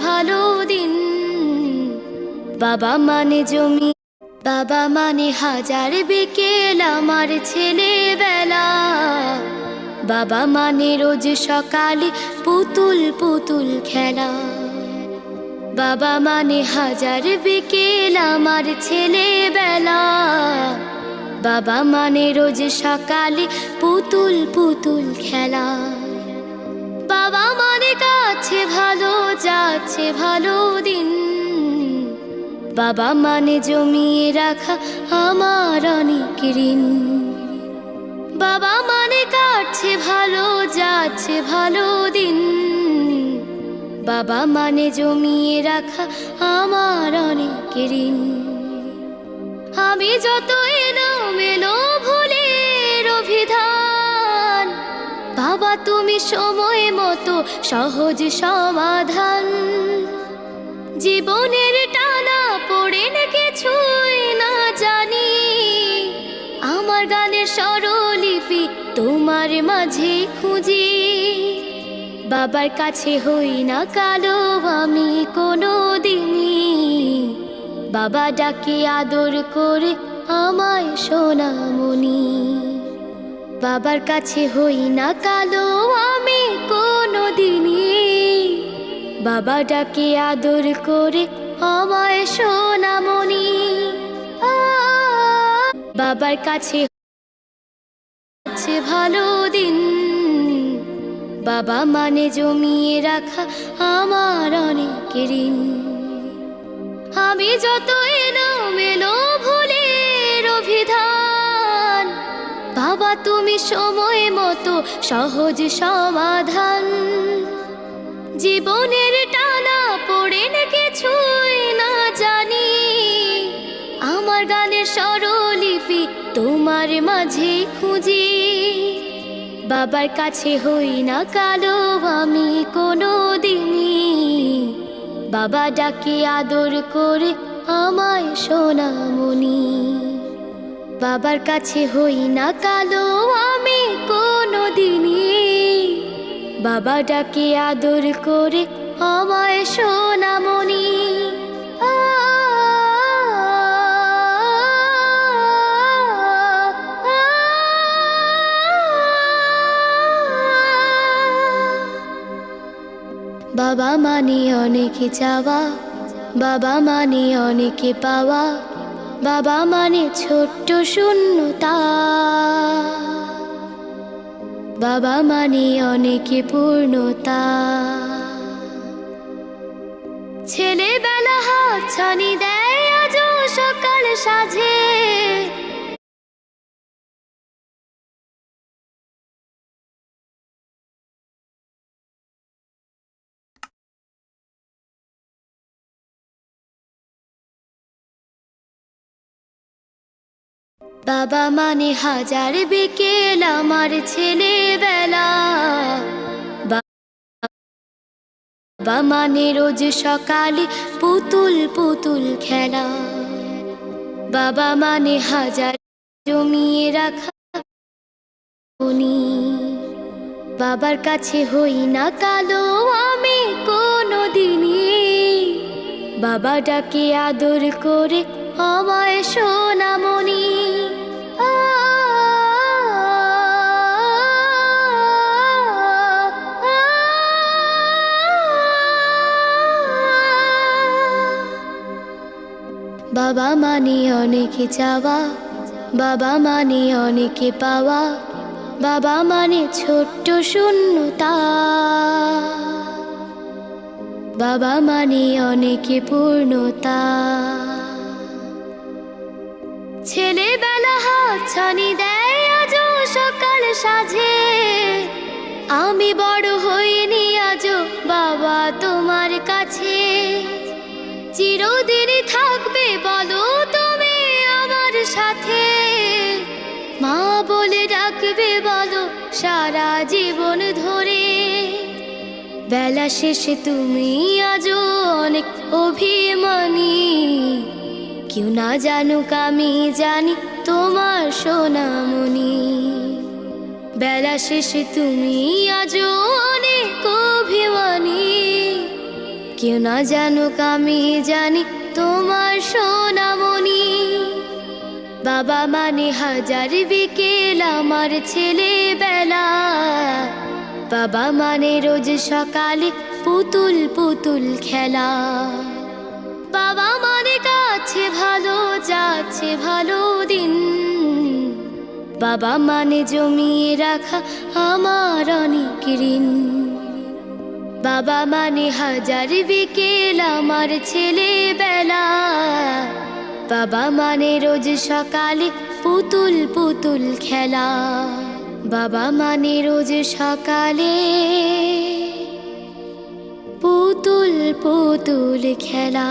ভালো দিন। বাবা মানে জমি, বাবা মানে হাজার বিকেল আমার ছেলেবেলা। বাবা মানে রোজ সকালে পুতুল পুতুল খেলা। বাবা মানে হাজার বিকেল আমার ছেলেবেলা। বাবা মানে রোজ সকালে পুতুল পুতুল খেলা। বাবা মানে কাছে ভালো যাচ্ছে ভালো দিন। বাবা মানে জমিয়ে রাখা আমার অনেক ঋণ। বাবা মানে কাটছে ভালো যাচ্ছে ভালো দিন। বাবা মানে জমিয়ে রাখা আমার অনেক ঋণ। আমি যত এলোমেলো ভুলের অভিধান, বাবা তুমি সময় মতো সহজ সমাধান। জীবনের টানা পড়ে কিছুই না জানি, আমার গানের স্বরলিপি তোমার মাঝে খুঁজি। বাবার কাছে হই না কালো আমি কোনো দিনই, বাবা ডাকে আদর করে আমায় সোনামণি। বাবার কাছে হই না কালো আমি কোনো দিনই, বাবা ডাকে আদর করে আমায় সোনামণি। বাবার কাছে ভালো দিন। বাবা মানে জমিয়ে রাখা আমার অনেক ঋণ। আমি যত এলোমেলো ভুলের অভিধান, বাবা তুমি সময় মতো সহজ সমাধান। জীবনের টানা পড়ে কিছুই না জানি, আমার গানের স্বরলিপি তোমার মাঝে খুঁজি। বাবার কাছে হই না কালো আমি কোনো দিনই, বাবা ডাকে আদর করে আমায় সোনামণি। বাবার কাছে হই না কালো আমি কোনো দিনই, বাবা ডাকে আদর করে আমায় সোনামণি। বাবা মানে অনেক চাওয়া, বাবা মানে অনেক পাওয়া। বাবা মানে ছোট্ট শূন্যতা, বাবা মানে অনেক পূর্ণতা। ছেলেবেলা হাত ছানি দেয় আজও সকাল সাজে, বাবা মানে হাজার বিকেল আমার ছেলেবেলা। বাবা মানে রোজ সকালে পুতুল পুতুল খেলা। বাবা মানে হাজার জমিয়ে রাখা উনি। বাবার কাছে হই না কালো আমি কোনো দিনই, বাবা ডাকে আদর করে আমায় সোনামণি। বাবা মানে অনেক চাওয়া, বাবা মানে অনেক পাওয়া। বাবা মানে ছোট্ট শূন্যতা, বাবা মানে অনেক পূর্ণতা। ছেলেবেলা হাত ছানি দেয় আজও সকাল সাজে, আমি বড় হইনি আজও বাবা তোমার কাছে। চিরদিনই থাকবে বলো তুমি আমার সাথে, মা বলে ডাকবে বলো সারা জীবন ধরে। বেলা শেষে তুমি আজও অনেক অভিমানী, কেউ না জানুক আমি জানি তোমার সোনামণি। বেলা শেষে তুমি আজও অনেক অভিমানী, কেউ না জানুক আমি জানি তোমার সোনামণি। বাবা মানে হাজার বিকেল আমার ছেলেবেলা, বাবা মানে রোজ সকালে পুতুল পুতুল খেলা। বাবা মানে কাছে ভালো যাচ্ছে ভালো দিন, বাবা মানে জমিয়ে রাখা আমার অনেক ঋণ। বাবা মানে হাজার বিকেল আমার ছেলেবেলা, বাবা মানে রোজ সকালে পুতুল পুতুল খেলা। বাবা মানে রোজ সকালে পুতুল পুতুল খেলা।